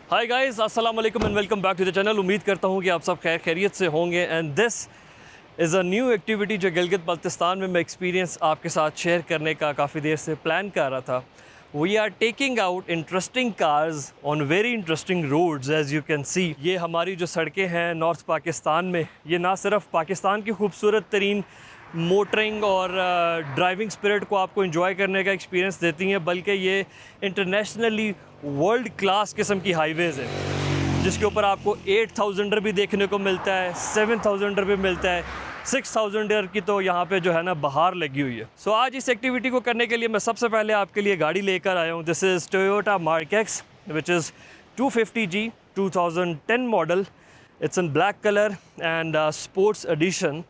हाय guys, अस्सलाम वालेकुम and welcome back to the channel. उम्मीद करता हूँ कि आप सब खैरियत से होंगे and this is a new activity जो गिलगित बल्तिस्तान में मैं एक्सपीरियंस आपके साथ शेयर करने का काफ़ी देर से प्लान कर रहा था। We are taking out interesting cars on very interesting roads as you can see. ये हमारी जो सड़कें हैं नॉर्थ पाकिस्तान में, ये ना सिर्फ पाकिस्तान की खूबसूरत तरीन मोटरिंग और ड्राइविंग स्पिरिट को आपको एंजॉय करने का एक्सपीरियंस देती हैं, बल्कि ये इंटरनेशनली वर्ल्ड क्लास किस्म की हाईवेज़ है जिसके ऊपर आपको 8000 भी देखने को मिलता है, 7000 भी मिलता है, 6000 की तो यहाँ पे जो है ना बहार लगी हुई है। सो आज इस एक्टिविटी को करने के लिए मैं सबसे पहले आपके लिए गाड़ी लेकर आया हूँ। This is Toyota mark x which is 250G 2010 model. It's in black colour and sports addition.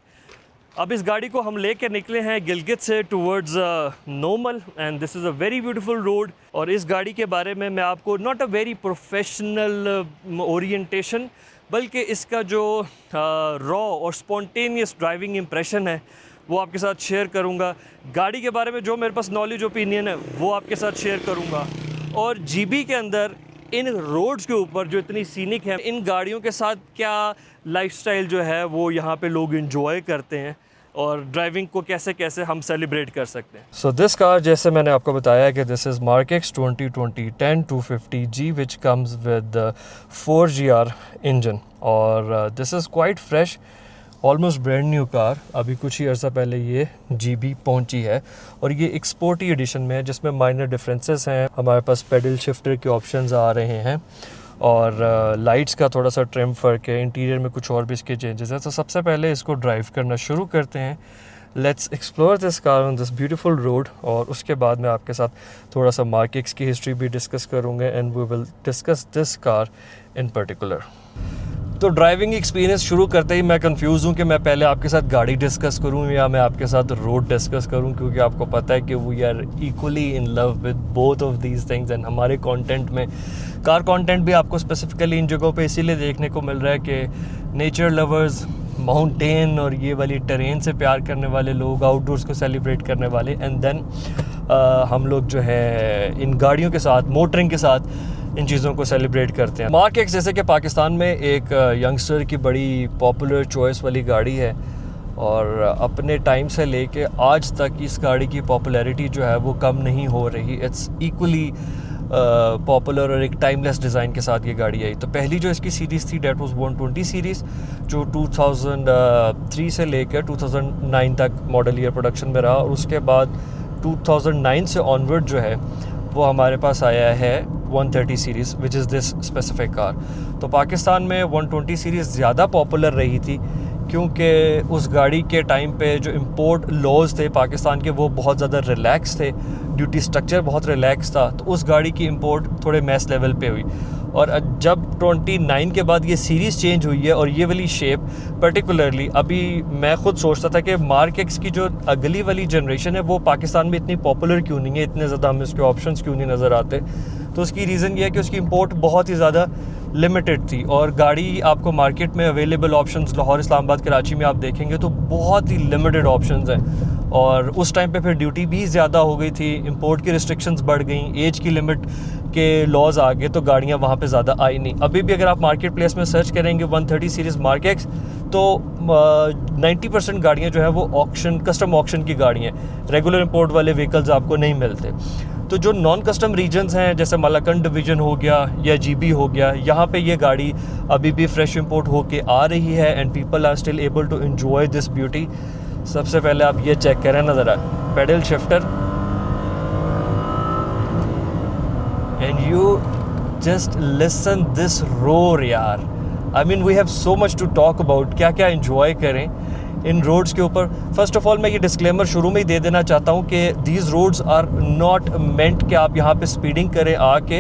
अब इस गाड़ी को हम लेके निकले हैं गिलगित से towards normal and this is a very beautiful road. और इस गाड़ी के बारे में मैं आपको not a very professional orientation बल्कि इसका जो रॉ और स्पॉन्टेनियस ड्राइविंग इम्प्रेशन है वो आपके साथ शेयर करूंगा। गाड़ी के बारे में जो मेरे पास नॉलेज ओपिनियन है वो आपके साथ शेयर करूंगा। और जीबी के अंदर इन रोड्स के ऊपर जो इतनी सीनिक है, इन गाड़ियों के साथ क्या लाइफस्टाइल जो है वो यहाँ पे लोग एंजॉय करते हैं और ड्राइविंग को कैसे कैसे हम सेलिब्रेट कर सकते हैं। सो दिस कार, जैसे मैंने आपको बताया कि this is Mark X 2010 250G which comes with 4GR engine और this is quite fresh, almost brand new car. अभी कुछ ही अर्सा पहले ये जीबी पहुंची है और ये एक स्पोर्टी एडिशन में है जिसमें माइनर डिफरेंसेस हैं। हमारे पास पेडल शिफ्टर के ऑप्शंस आ रहे हैं और लाइट्स का थोड़ा सा ट्रिम फ़र्क है। इंटीरियर में कुछ और भी इसके चेंजेस हैं। तो सबसे पहले इसको ड्राइव करना शुरू करते हैं। Let's explore this car on this beautiful road और उसके बाद मैं आपके साथ थोड़ा सा मार्क एक्स की हिस्ट्री भी डिस्कस करूँगा and we will discuss this car in particular. तो ड्राइविंग एक्सपीरियंस शुरू करते ही मैं कंफ्यूज हूँ कि मैं पहले आपके साथ गाड़ी डिस्कस करूँ या मैं आपके साथ रोड डिस्कस करूँ, क्योंकि आपको पता है कि we are equally in love with both of these things and हमारे कंटेंट में कार कंटेंट भी आपको स्पेसिफिकली इन जगहों पे इसीलिए देखने को मिल रहा है कि नेचर लवर्स, माउंटेन और ये वाली टेरेन से प्यार करने वाले लोग, आउटडोर्स को सेलिब्रेट करने वाले, एंड देन हम लोग जो है इन गाड़ियों के साथ, मोटरिंग के साथ इन चीज़ों को सेलिब्रेट करते हैं। मार्क एक्स जैसे कि पाकिस्तान में एक यंगस्टर की बड़ी पॉपुलर चॉइस वाली गाड़ी है और अपने टाइम से लेके आज तक इस गाड़ी की पॉपुलैरिटी जो है वो कम नहीं हो रही। इट्स इक्वली पॉपुलर और एक टाइमलेस डिज़ाइन के साथ ये गाड़ी आई। तो पहली जो इसकी सीरीज़ थी डेट वाज 120 सीरीज़ जो 2003 से लेकर 2009 तक मॉडल ईयर प्रोडक्शन में रहा और उसके बाद 2009 से ऑनवर्ड जो है वो हमारे पास आया है 130 series which is this specific car. तो पाकिस्तान में 120 सीरीज़ ज़्यादा पॉपुलर रही थी क्योंकि उस गाड़ी के टाइम पे जो इंपोर्ट लॉज थे पाकिस्तान के वो बहुत ज़्यादा रिलैक्स थे, ड्यूटी स्ट्रक्चर बहुत रिलैक्स था, तो उस गाड़ी की इंपोर्ट थोड़े मैस लेवल पे हुई। और जब 29 के बाद ये सीरीज़ चेंज हुई है और ये वाली शेप पर्टिकुलरली, अभी मैं ख़ुद सोचता था कि मार्क एक्स की जो अगली वाली जनरेशन है वो पाकिस्तान में इतनी पॉपुलर क्यों नहीं है, इतने ज़्यादा हमें उसके ऑप्शंस क्यों नहीं नज़र आते। तो उसकी रीज़न ये है कि उसकी इंपोर्ट बहुत ही ज़्यादा लिमिटेड थी और गाड़ी आपको मार्केट में अवेलेबल ऑप्शंस लाहौर, इस्लामाबाद, कराची में आप देखेंगे तो बहुत ही लिमिटेड ऑप्शंस हैं। और उस टाइम पे फिर ड्यूटी भी ज़्यादा हो गई थी, इंपोर्ट की रिस्ट्रिक्शंस बढ़ गई, एज की लिमिट के लॉज आ गए, तो गाड़ियाँ वहाँ पे ज़्यादा आई नहीं। अभी भी अगर आप मार्केट प्लेस में सर्च करेंगे 130 सीरीज़ मार्क एक्स तो 90% गाड़ियाँ जो है वो ऑक्शन, कस्टम ऑक्शन की गाड़ियाँ, रेगुलर इंपोर्ट वाले व्हीकल्स आपको नहीं मिलते। तो जो नॉन कस्टम रीजन्स हैं जैसे मलाकंड डिवीज़न हो गया या जीबी हो गया, यहाँ पे ये गाड़ी अभी भी फ्रेश इंपोर्ट होके आ रही है and people are still able to enjoy this beauty. सबसे पहले आप ये चेक करें ना ज़रा, paddle shifter and you just listen this roar यार। I mean we have so much to talk about, क्या क्या एंजॉय करें इन रोड्स के ऊपर। फर्स्ट ऑफ ऑल मैं ये डिस्क्लेमर शुरू में ही दे देना चाहता हूँ कि these roads are not meant कि आप यहाँ पे स्पीडिंग करें आके।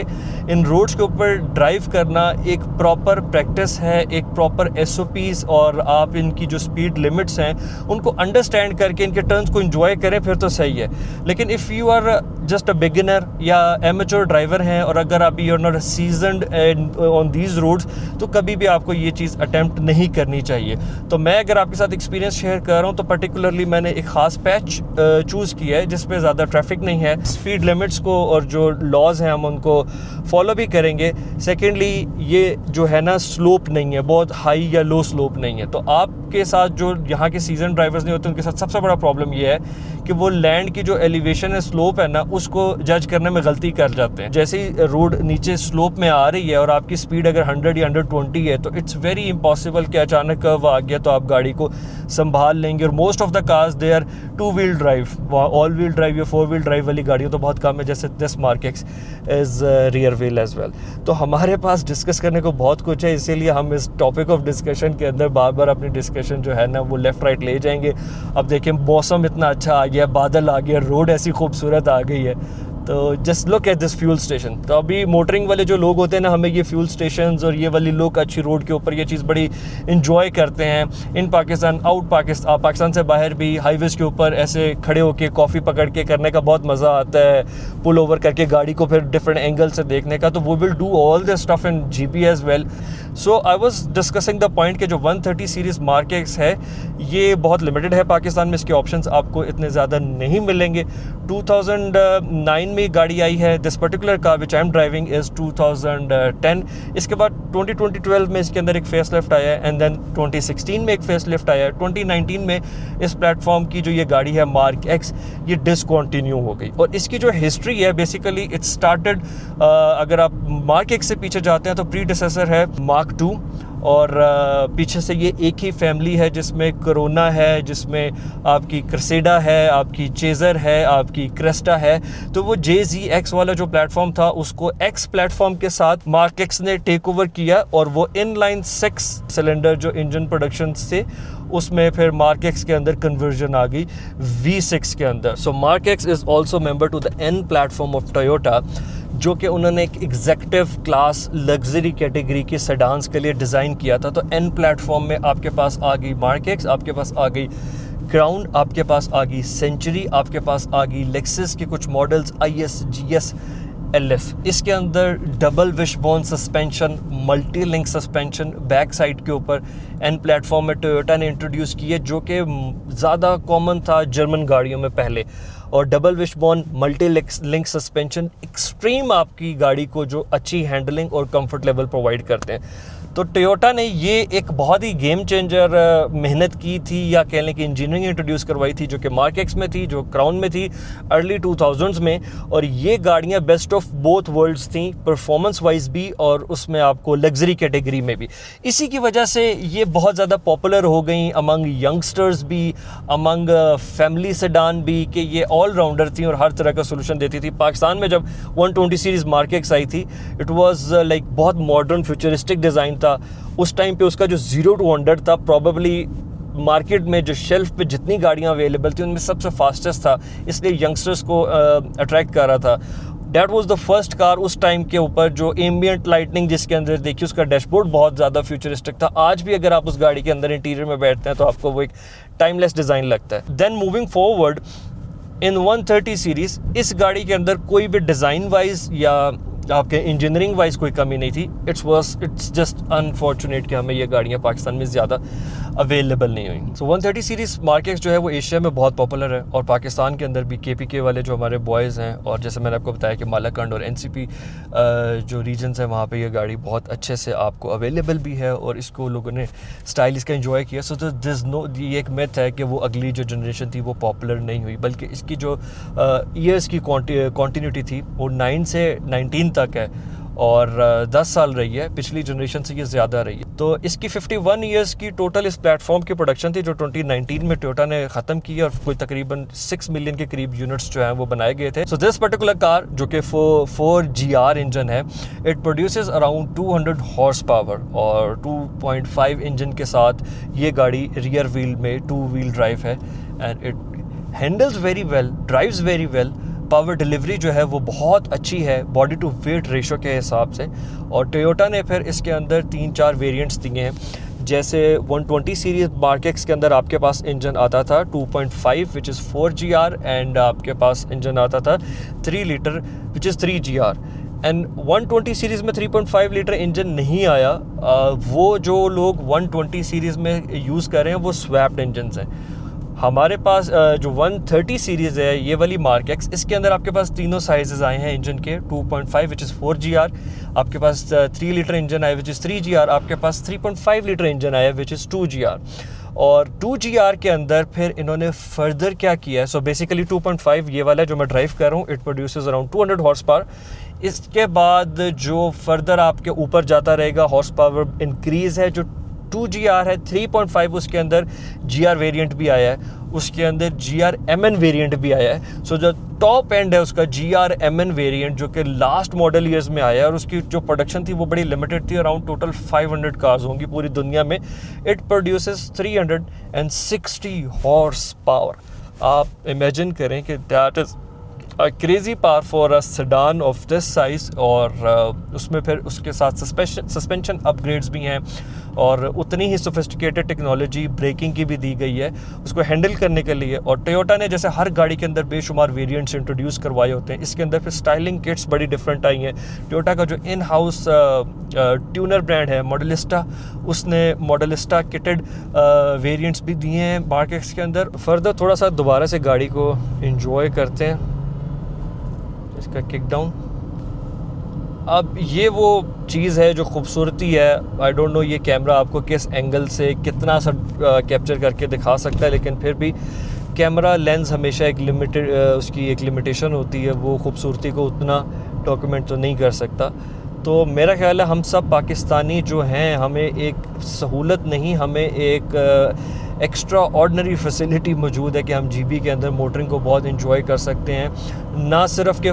इन रोड्स के ऊपर ड्राइव करना एक प्रॉपर प्रैक्टिस है, एक प्रॉपर SOPs और आप इनकी जो स्पीड लिमिट्स हैं उनको अंडरस्टैंड करके इनके टर्न्स को एंजॉय करें फिर तो सही है। लेकिन if you are just a beginner या एमेच्योर ड्राइवर हैं और अगर आप you are not seasoned on these roads, तो कभी भी आपको ये चीज़ अटैम्प्ट नहीं करनी चाहिए। तो मैं अगर आपके साथ एक्सपीरियंस शेयर कर रहा हूँ तो पर्टिकुलरली मैंने एक ख़ास पैच चूज़ किया है जिसमें ज़्यादा ट्रैफिक नहीं है। स्पीड लिमिट्स को और जो लॉज हैं हम उनको फॉलो भी करेंगे। सेकेंडली ये जो है ना स्लोप नहीं है, बहुत हाई या लो स्लोप नहीं है। तो आपके साथ जो यहाँ के सीजन ड्राइवर्स नहीं होते उनके साथ सबसे बड़ा प्रॉब्लम ये है कि वो लैंड की जो एलिवेशन है, स्लोप है ना, उसको जज करने में गलती कर जाते हैं। जैसे ही रोड नीचे स्लोप में आ रही है और आपकी स्पीड अगर 100 या 120 है तो इट्स वेरी इम्पॉसिबल कि अचानक कर्व आ गया तो आप गाड़ी को संभाल लेंगे। और most of the cars they are 2 wheel drive, all wheel drive या 4 व्हील ड्राइव वाली गाड़ियों तो बहुत कम है, जैसे this Mark X is rear wheel as well. तो हमारे पास डिस्कस करने को बहुत कुछ है, इसीलिए हम इस टॉपिक ऑफ डिस्कशन के अंदर बार बार अपनी डिस्कशन जो है ना वो लेफ़्ट राइट ले जाएंगे। अब देखिए मौसम इतना अच्छा आ गया, बादल आ गया, रोड ऐसी खूबसूरत आ गई है, तो just look at this fuel station. तो अभी मोटरिंग वाले जो लोग होते हैं ना, हमें ये फ्यूल स्टेशंस और ये वाली लोग अच्छी रोड के ऊपर ये चीज़ बड़ी इन्जॉय करते हैं। इन पाकिस्तान, आउट पाकिस्तान से बाहर भी हाईवेज़ के ऊपर ऐसे खड़े होके कॉफ़ी पकड़ के करने का बहुत मज़ा आता है, पुल ओवर करके गाड़ी को फिर डिफरेंट एंगल से देखने का। तो वो will do all this stuff in GP as well. So I was discussing the point कि जो 130 सीरीज़ मार्क एक्स है ये बहुत लिमिटेड है पाकिस्तान में, इसके ऑप्शंस आपको इतने ज़्यादा नहीं मिलेंगे। 2009 में गाड़ी आई है, this particular car which I am driving is 2010। इसके बाद 2012 में इसके अंदर एक फेस लिफ्ट आया है एंड देन 2016 में एक फेस लिफ्ट आया है। 2019 में इस प्लेटफॉर्म की जो ये गाड़ी है मार्क एक्स, ये डिसकॉन्टिन्यू हो गई। और इसकी जो हिस्ट्री है बेसिकली इट स्टार्टेड, अगर आप मार्क एक्स से पीछे जाते हैं तो प्रीडिसेसर है मार्क 2 और पीछे से ये एक ही फैमिली है जिसमें कोरोना है, जिसमें आपकी क्रेसेडा है, आपकी चेज़र है, आपकी क्रेस्टा है। तो वो JZX वाला जो प्लेटफॉर्म था उसको X प्लेटफॉर्म के साथ मार्क एक्स ने टेक ओवर किया और वो इनलाइन 6 सिलेंडर जो इंजन प्रोडक्शन से उसमें फिर मार्क एक्स के अंदर कन्वर्जन आ गई V6 के अंदर। So Mark X is also member to the N platform of Toyota, जो कि उन्होंने एक एग्जेक्टिव क्लास लग्जरी कैटेगरी के सेडान्स के लिए डिज़ाइन किया था। तो N प्लेटफॉर्म में आपके पास आ गई मार्क एक्स, आपके पास आ गई क्राउन, आपके पास आ गई सेंचुरी, आपके पास आ गई लेक्सस के कुछ मॉडल्स IS, GS, LS। इसके अंदर double wishbone suspension, multi link suspension back side के ऊपर N प्लेटफॉर्म में टोयोटा ने इंट्रोड्यूस की है, जो कि ज़्यादा कॉमन था जर्मन गाड़ियों में पहले। और double wishbone multi link suspension extreme आपकी गाड़ी को जो अच्छी हैंडलिंग और कंफर्ट लेवल प्रोवाइड करते हैं। तो टोयोटा ने ये एक बहुत ही गेम चेंजर मेहनत की थी, या कह लें कि इंजीनियरिंग इंट्रोड्यूस करवाई थी, जो कि मार्क एक्स में थी, जो क्राउन में थी अर्ली 2000s में। और ये गाड़ियाँ बेस्ट ऑफ बोथ वर्ल्ड्स थी, परफॉर्मेंस वाइज भी और उसमें आपको लग्जरी कैटेगरी में भी। इसी की वजह से ये बहुत ज़्यादा पॉपुलर हो गई अमंग यंगस्टर्स भी, अमंग फैमिली सेडान भी, कि ये ऑलराउंडर थी और हर तरह का सोल्यूशन देती थी। पाकिस्तान में जब 120 सीरीज़ मार्क एक्स आई थी, इट वाज लाइक बहुत मॉडर्न फ्यूचरिस्टिक डिज़ाइन था। उस टाइम पे उसका जो 0 to 100 था, प्रॉबेबली मार्केट में जो शेल्फ पे जितनी गाड़ियाँ अवेलेबल थी उनमें सबसे फास्टेस्ट था, इसलिए यंगस्टर्स को अट्रैक्ट कर रहा था। That was the first car उस टाइम के ऊपर जो एम्बियंट लाइटनिंग जिसके अंदर देखिए, उसका डैशबोर्ड बहुत ज़्यादा फ्यूचरिस्टिक था। आज भी अगर आप उस गाड़ी के अंदर इंटीरियर में बैठते हैं तो आपको वो एक टाइमलेस डिज़ाइन लगता है। Then moving forward in 130 series, इस गाड़ी के अंदर कोई भी डिज़ाइन वाइज या आपके इंजीनियरिंग वाइज कोई कमी नहीं थी। इट्स जस्ट अनफॉर्चुनेट कि हमें ये गाड़ियाँ पाकिस्तान में ज़्यादा अवेलेबल नहीं हुई। सो 130 सीरीज़ मार्क एक्स जो है वो एशिया में बहुत पॉपुलर है और पाकिस्तान के अंदर भी KPK वाले जो हमारे बॉयज़ हैं, और जैसे मैंने आपको बताया कि मालाकंड और NCP जो रीजन्स हैं वहाँ पे ये गाड़ी बहुत अच्छे से आपको अवेलेबल भी है और इसको लोगों ने स्टाइल इसका एंजॉय किया। सो दिस नो, ये एक मिथ है कि वो अगली जो जनरेशन थी वो पॉपुलर नहीं हुई, बल्कि इसकी जो ईयर्स की कॉन्टीन्यूटी थी वो 9 से 19 तक है और 10 साल रही है, पिछली जनरेशन से ये ज़्यादा रही है। तो इसकी 51 ईयर्स की टोटल इस प्लेटफॉर्म की प्रोडक्शन थी, जो 2019 में टोयोटा ने ख़त्म की और कोई तकरीबन 6 मिलियन के करीब यूनिट्स जो हैं वो बनाए गए थे। सो दिस पर्टिकुलर कार जो कि 4GR इंजन है, it produces around 200 horse power और 2.5 इंजन के साथ ये गाड़ी रियर व्हील में 2 व्हील ड्राइव है and it handles very well, drives very well. Power delivery जो है वो बहुत अच्छी है बॉडी टू वेट रेशो के हिसाब से। और टोयोटा ने फिर इसके अंदर 3-4 वेरिएंट्स दिए हैं, जैसे 120 सीरीज़ मार्क एक्स के अंदर आपके पास इंजन आता था 2.5 विच इज़ 4GR, एंड आपके पास इंजन आता था 3 litre which is 3GR। And 120 series में 3.5 लीटर इंजन नहीं आया। वो जो लोग 120 सीरीज़ में यूज़ कर रहे हैं वो स्वैप्ड इंजन्स हैं। हमारे पास जो 130 सीरीज़ है ये वाली मार्क एक्स, इसके अंदर आपके पास तीनों साइजेस आए हैं इंजन के। 2.5 विच इज़ 4GR, आपके पास 3 लीटर इंजन आया विच इज़ 3GR, आपके पास 3.5 लीटर इंजन आया विच इज़ 2GR। और 2GR के अंदर फिर इन्होंने फर्दर क्या किया है, सो बेसिकली 2.5 ये वाला जो मैं ड्राइव कर रहा हूँ, it produces around 200 horse power. इसके बाद जो फर्दर आपके ऊपर जाता रहेगा हॉर्स पावर इंक्रीज़ है। जो 2GR है 3.5 उसके अंदर GR वेरिएंट भी आया है, उसके अंदर GR MN वेरिएंट भी आया है। सो जो टॉप एंड है उसका GR MN वेरिएंट जो कि लास्ट मॉडल ईयर्स में आया है, और उसकी जो प्रोडक्शन थी वो बड़ी लिमिटेड थी, अराउंड टोटल 500 कार्स होंगी पूरी दुनिया में। It produces 360 horse power. आप इमेजिन करें कि that is crazy power for a sedan of this size. और उसमें फिर उसके साथ सस्पेंशन अपग्रेड्स भी हैं, और उतनी ही सोफिस्टिकेटेड टेक्नोलॉजी ब्रेकिंग की भी दी गई है उसको हैंडल करने के लिए। और टोयोटा ने जैसे हर गाड़ी के अंदर बेशुमार वेरिएंट्स इंट्रोड्यूस करवाए होते हैं, इसके अंदर फिर स्टाइलिंग किट्स बड़ी डिफरेंट आई हैं। टोयोटा का जो इन हाउस ट्यूनर ब्रांड है मॉडलिस्टा, उसने मॉडलिस्टा किटेड वेरिएंट्स भी दिए हैं मार्क एक्स के अंदर। फर्दर थोड़ा सा दोबारा से गाड़ी को इंजॉय करते हैं, इसका किक डाउन। अब ये वो चीज़ है जो खूबसूरती है। आई डोंट नो ये कैमरा आपको किस एंगल से कितना सा कैप्चर करके दिखा सकता है, लेकिन फिर भी कैमरा लेंस हमेशा एक लिमिटेड उसकी एक लिमिटेशन होती है, वो खूबसूरती को उतना डॉक्यूमेंट तो नहीं कर सकता। तो मेरा ख्याल है हम सब पाकिस्तानी जो हैं, हमें एक सहूलत नहीं, हमें एक एक्स्ट्रा ऑर्डनरी फैसिलिटी मौजूद है कि हम GB के अंदर मोटरिंग को बहुत इंजॉय कर सकते हैं। ना सिर्फ कि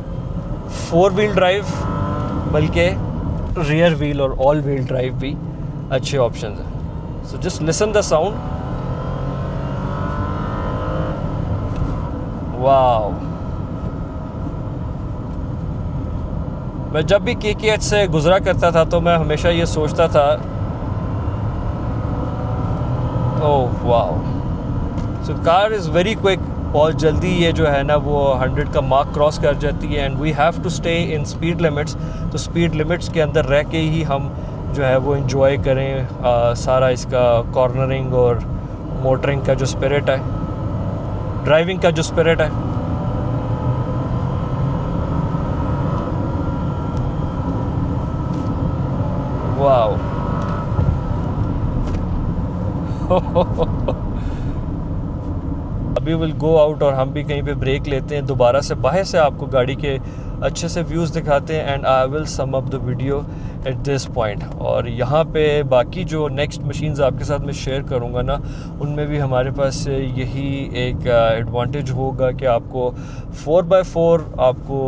4 व्हील ड्राइव बल्कि रियर व्हील और ऑल व्हील ड्राइव भी अच्छे ऑप्शन हैं। So just listen the sound, wow. मैं जब भी KKH से गुजरा करता था तो मैं हमेशा ये सोचता था, oh wow, so car is very quick. बहुत जल्दी ये जो है ना वो 100 का मार्क क्रॉस कर जाती है, and we have to stay in speed limits. तो स्पीड लिमिट्स के अंदर रह के ही हम जो है वो इंजॉय करें सारा इसका कॉर्नरिंग और मोटरिंग का जो स्पिरिट है, ड्राइविंग का जो स्पिरिट है। वाओ अभी विल गो आउट और हम भी कहीं पे ब्रेक लेते हैं, दोबारा से बाहर से आपको गाड़ी के अच्छे से व्यूज़ दिखाते हैं, and I will sum up the video at this point. और यहाँ पे बाकी जो नेक्स्ट मशीन्स आपके साथ मैं शेयर करूँगा ना, उनमें भी हमारे पास यही एक एडवांटेज होगा कि आपको 4x4 आपको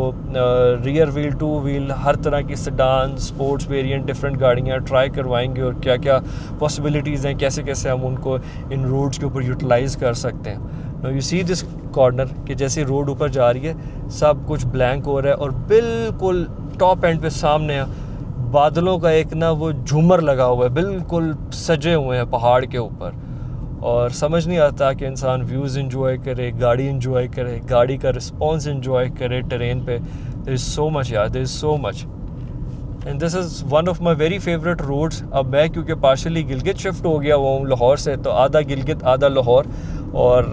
रियर व्हील 2 व्हील हर तरह की सेडान स्पोर्ट्स वेरिएंट डिफरेंट गाड़ियाँ ट्राई करवाएंगे, और क्या क्या पॉसिबिलिटीज़ हैं, कैसे कैसे हम उनको इन रोड्स के ऊपर यूटिलाइज़ कर सकते हैं। Now you see this corner कि जैसे रोड ऊपर जा रही है सब कुछ ब्लैंक हो रहा है, और बिल्कुल टॉप एंड पे सामने बादलों का एक ना वो झूमर लगा हुआ है, बिल्कुल सजे हुए हैं पहाड़ के ऊपर। और समझ नहीं आता कि इंसान व्यूज़ इंजॉय करे, गाड़ी इंजॉय करे, गाड़ी का रिस्पॉन्स इंजॉय करे टेरेन पे। देयर इज़ सो मच यार, there is so much, and this is one of my very favourite roads. अब मैं क्योंकि पार्शली गिलगित शिफ्ट हो गया वो लाहौर से, तो आधा गिलगित आधा लाहौर, और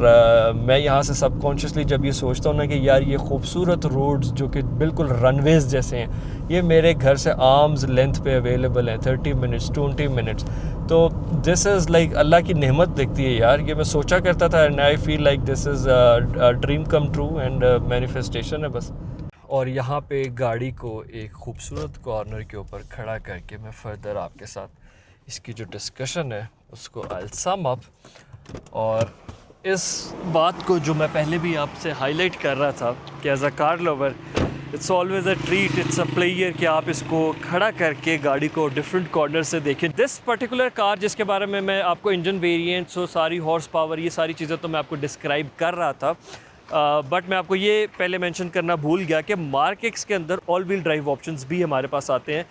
मैं यहाँ से सबकॉन्शियसली जब ये सोचता हूँ ना कि यार ये खूबसूरत रोड्स जो कि बिल्कुल रनवेज़ जैसे हैं, ये मेरे घर से आर्म्स लेंथ पे अवेलेबल हैं, 30 मिनट्स 20 मिनट्स। तो दिस इज़ लाइक अल्लाह की नेमत दिखती है यार। ये मैं सोचा करता था, and I feel like this is a dream come true and manifestation है बस। और यहाँ पे गाड़ी को एक खूबसूरत कॉर्नर के ऊपर खड़ा करके मैं फर्दर आपके साथ इसकी जो डिस्कशन है उसको आई विल सम अप। और इस बात को जो मैं पहले भी आपसे हाईलाइट कर रहा था कि as a car lover it's always a treat, it's a pleasure कि आप इसको खड़ा करके गाड़ी को डिफरेंट कॉर्नर से देखें। दिस पर्टिकुलर कार जिसके बारे में मैं आपको इंजन वेरिएंट्स और सारी हॉर्स पावर ये सारी चीज़ें तो मैं आपको डिस्क्राइब कर रहा था, बट मैं आपको ये पहले मेंशन करना भूल गया कि मार्क एक्स के अंदर ऑल व्हील ड्राइव ऑप्शंस भी हमारे पास आते हैं,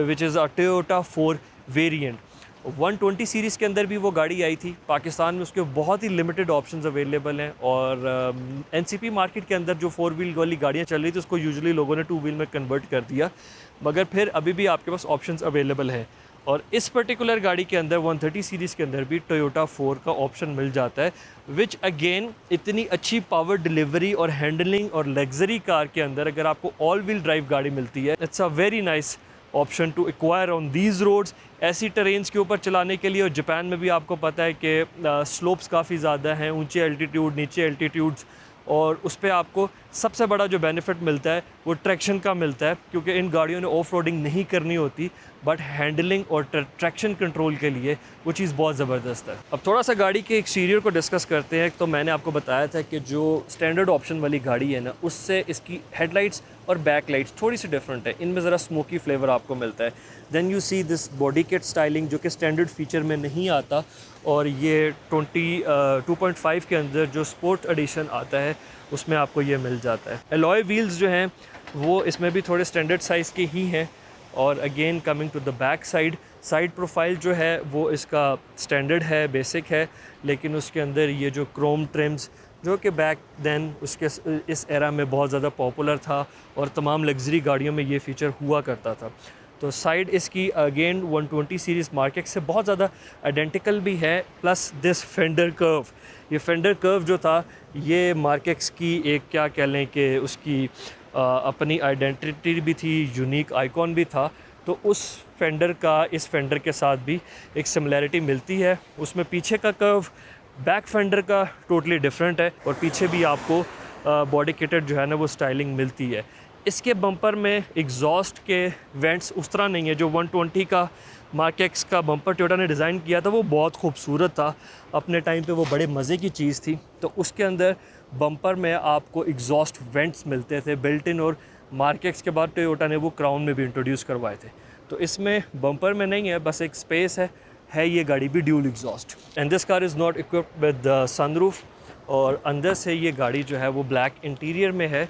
which is a Toyota 4 variant. 120 series के अंदर भी वो गाड़ी आई थी पाकिस्तान में, उसके बहुत ही लिमिटेड ऑप्शंस अवेलेबल हैं। और एनसीपी मार्केट के अंदर जो 4 व्हील वाली गाड़ियाँ चल रही थी उसको यूजुअली लोगों ने 2 व्हील में कन्वर्ट कर दिया, मगर फिर अभी भी आपके पास ऑप्शंस अवेलेबल हैं। और इस पर्टिकुलर गाड़ी के अंदर 130 सीरीज़ के अंदर भी टोयोटा 4 का ऑप्शन मिल जाता है, विच अगेन इतनी अच्छी पावर डिलीवरी और हैंडलिंग और लग्जरी कार के अंदर अगर आपको ऑल व्हील ड्राइव गाड़ी मिलती है, it's a very nice option to acquire on these roads. ऐसी टेरेन्स के ऊपर चलाने के लिए, और जापान में भी आपको पता है कि स्लोप्स काफ़ी ज़्यादा हैं, ऊंचे एल्टीट्यूड, नीचे एल्टीट्यूड्स, और उस पर आपको सबसे बड़ा जो बेनिफिट मिलता है वो ट्रैक्शन का मिलता है, क्योंकि इन गाड़ियों ने ऑफ रोडिंग नहीं करनी होती, बट हैंडलिंग और ट्रैक्शन कंट्रोल के लिए वो चीज़ बहुत ज़बरदस्त है। अब थोड़ा सा गाड़ी के एक्सटीरियर को डिस्कस करते हैं। तो मैंने आपको बताया था कि जो स्टैंडर्ड ऑप्शन वाली गाड़ी है ना, उससे इसकी हेडलाइट्स और बैक लाइट्स थोड़ी सी डिफरेंट है, इनमें ज़रा स्मोकी फ्लेवर आपको मिलता है। Then you see this body kit styling जो कि स्टैंडर्ड फीचर में नहीं आता, और ये 2.5 के अंदर जो स्पोर्ट एडिशन आता है उसमें आपको ये मिल जाता है। एलॉय व्हील्स जो हैं वो इसमें भी थोड़े स्टैंडर्ड साइज़ के ही हैं। और again coming to the back side profile जो है वो इसका स्टैंडर्ड है, बेसिक है, लेकिन उसके अंदर ये जो क्रोम ट्रिम्स जो कि बैक देन उसके इस एरा में बहुत ज़्यादा पॉपुलर था और तमाम लग्जरी गाड़ियों में ये फ़ीचर हुआ करता था। तो साइड इसकी अगेन 120 सीरीज़ मार्केट से बहुत ज़्यादा आइडेंटिकल भी है, प्लस दिस फेंडर कर्व, ये फेंडर कर्व जो था ये मार्केक्स की एक क्या कह लें कि उसकी अपनी आइडेंटिटी भी थी, यूनिक आइकॉन भी था। तो उस फेंडर का इस फेंडर के साथ भी एक सिमिलैरिटी मिलती है। उसमें पीछे का कर्व बैक फेंडर का टोटली डिफरेंट है, और पीछे भी आपको बॉडी किटेड जो है ना वो स्टाइलिंग मिलती है। इसके बम्पर में एग्जॉस्ट के वेंट्स उस तरह नहीं है। जो 120 का मार्केक्स का बम्पर टोयोटा ने डिज़ाइन किया था वो बहुत खूबसूरत था, अपने टाइम पे वो बड़े मज़े की चीज़ थी। तो उसके अंदर बम्पर में आपको एग्जॉस्ट वेंट्स मिलते थे बिल्ट इन, और मार्केक्स के बाद टोयोटा ने वो क्राउन में भी इंट्रोड्यूस करवाए थे। तो इसमें बम्पर में नहीं है, बस एक स्पेस है ये गाड़ी भी dual exhaust. And this car is not equipped with sunroof, और अंदर से ये गाड़ी जो है वो ब्लैक इंटीरियर में है,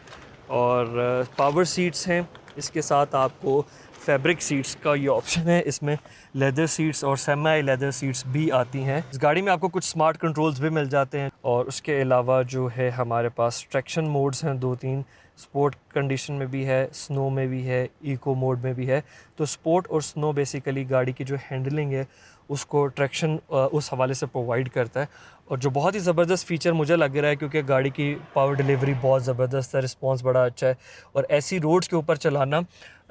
और पावर सीट्स हैं। इसके साथ आपको फैब्रिक सीट्स का ये ऑप्शन है, इसमें लेदर सीट्स और सेमी लेदर सीट्स भी आती हैं। इस गाड़ी में आपको कुछ स्मार्ट कंट्रोल्स भी मिल जाते हैं, और उसके अलावा जो है हमारे पास ट्रैक्शन मोड्स हैं 2-3, स्पोर्ट कंडीशन में भी है, स्नो में भी है, इको मोड में भी है। तो स्पोर्ट और स्नो बेसिकली गाड़ी की जो हैंडलिंग है उसको ट्रैक्शन उस हवाले से प्रोवाइड करता है। और जो बहुत ही ज़बरदस्त फ़ीचर मुझे लग रहा है, क्योंकि गाड़ी की पावर डिलीवरी बहुत ज़बरदस्त है, रिस्पांस बड़ा अच्छा है, और ऐसी रोड्स के ऊपर चलाना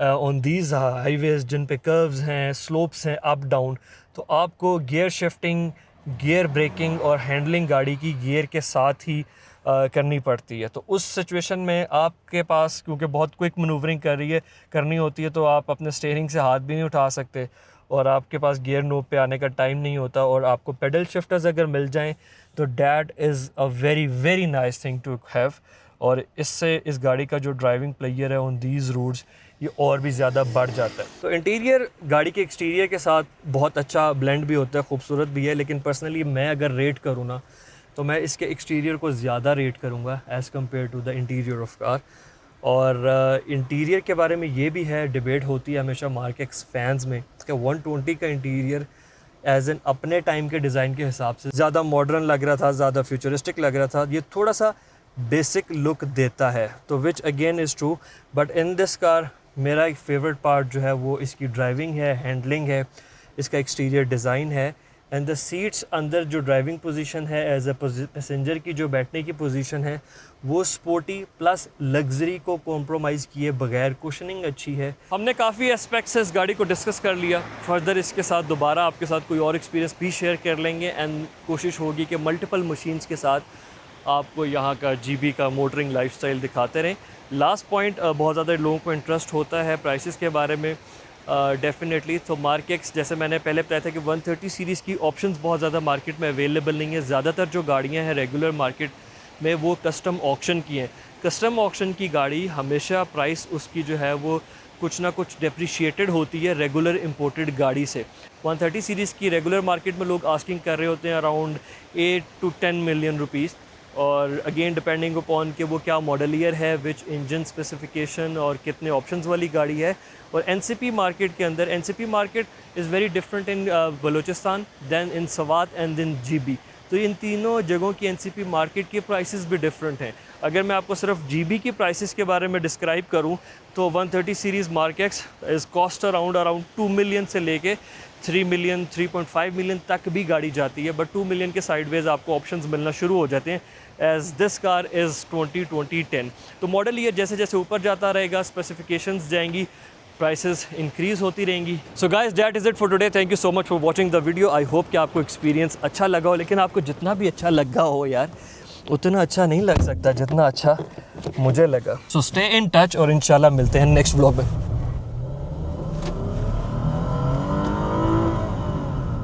ऑन दीज हाईवेज़ जिन पे कर्व्स हैं, स्लोप्स हैं, अप डाउन, तो आपको गियर शिफ्टिंग, गियर ब्रेकिंग और हैंडलिंग गाड़ी की गियर के साथ ही करनी पड़ती है। तो उस सिचुएशन में आपके पास, क्योंकि बहुत क्विक मनूवरिंग करनी होती है, तो आप अपने स्टीयरिंग से हाथ भी नहीं उठा सकते, और आपके पास गियर नोब पे आने का टाइम नहीं होता, और आपको पेडल शिफ्टर्स अगर मिल जाएं तो that is a very very nice thing to have. और इससे इस गाड़ी का जो ड्राइविंग प्लेयर है ऑन दीज रोड्स ये और भी ज़्यादा बढ़ जाता है। तो इंटीरियर गाड़ी के एक्सटीरियर के साथ बहुत अच्छा ब्लेंड भी होता है, खूबसूरत भी है, लेकिन पर्सनली मैं अगर रेट करूँ ना तो मैं इसके एक्सटीरियर को ज़्यादा रेट करूँगा as compare to the interior of car. और इंटीरियर के बारे में ये भी है, डिबेट होती है हमेशा मार्केक्स फैंस में कि 120 का इंटीरियर एज एन अपने टाइम के डिज़ाइन के हिसाब से ज़्यादा मॉडर्न लग रहा था, ज़्यादा फ्यूचरिस्टिक लग रहा था। ये थोड़ा सा बेसिक लुक देता है, तो which again is true, but in this car मेरा एक फेवरेट पार्ट जो है वो इसकी ड्राइविंग है, हैंडलिंग है, इसका एक्सटीरियर डिज़ाइन है, एंड द सीट्स अंदर जो ड्राइविंग पोजीशन है एज अ पैसेंजर की जो बैठने की पोजीशन है वो स्पोर्टी प्लस लग्जरी को कॉम्प्रोमाइज़ किए बगैर, कुशनिंग अच्छी है। हमने काफ़ी एस्पेक्ट्स इस गाड़ी को डिस्कस कर लिया। फर्दर इसके साथ दोबारा आपके साथ कोई और एक्सपीरियंस भी शेयर कर लेंगे, एंड कोशिश होगी कि मल्टीपल मशीन्स के साथ आपको यहाँ का GB का मोटरिंग लाइफस्टाइल दिखाते रहें। लास्ट पॉइंट, बहुत ज़्यादा लोगों को इंटरेस्ट होता है प्राइसेस के बारे में, डेफिनेटली। तो मार्केट्स, जैसे मैंने पहले बताया था कि 130 सीरीज़ की ऑप्शंस बहुत ज़्यादा मार्केट में अवेलेबल नहीं है। ज़्यादातर जो गाड़ियाँ हैं रेगुलर मार्केट में वो कस्टम ऑक्शन की हैं। कस्टम ऑक्शन की गाड़ी हमेशा प्राइस उसकी जो है वो कुछ ना कुछ डेप्रिशिएटेड होती है रेगुलर इंपोर्टेड गाड़ी से। 130 सीरीज़ की रेगुलर मार्केट में लोग आस्किंग कर रहे होते हैं अराउंड 8 to 10 मिलियन रुपीज़, और अगेन डिपेंडिंग अपॉन कि वो क्या मॉडल ईयर है, विच इंजन स्पेसिफिकेशन और कितने ऑप्शंस वाली गाड़ी है। और एनसीपी मार्केट के अंदर, NCP market is very different in Balochistan than in Swat and in GB. तो इन तीनों जगहों की एनसीपी मार्केट के प्राइसेस भी डिफरेंट हैं। अगर मैं आपको सिर्फ जीबी की प्राइसेस के बारे में डिस्क्राइब करूं तो 130 series Mark X is cost around 2 million से लेके 3 मिलियन 3.5 मिलियन तक भी गाड़ी जाती है। बट 2 मिलियन के साइडवेज आपको ऑप्शंस मिलना शुरू हो जाते हैं एज़ दिस कार इज़ 2010। तो मॉडल ईयर जैसे जैसे ऊपर जाता रहेगा, स्पेसिफिकेशंस जाएंगी, प्राइसेस इंक्रीज़ होती रहेंगी। So guys, that is it for today. Thank you so much for watching the video. I hope कि आपको एक्सपीरियंस अच्छा लगा हो, लेकिन आपको जितना भी अच्छा लगा हो यार, उतना अच्छा नहीं लग सकता जितना अच्छा मुझे लगा। सो स्टे इन टच और इंशाल्लाह मिलते हैं नेक्स्ट व्लॉग में।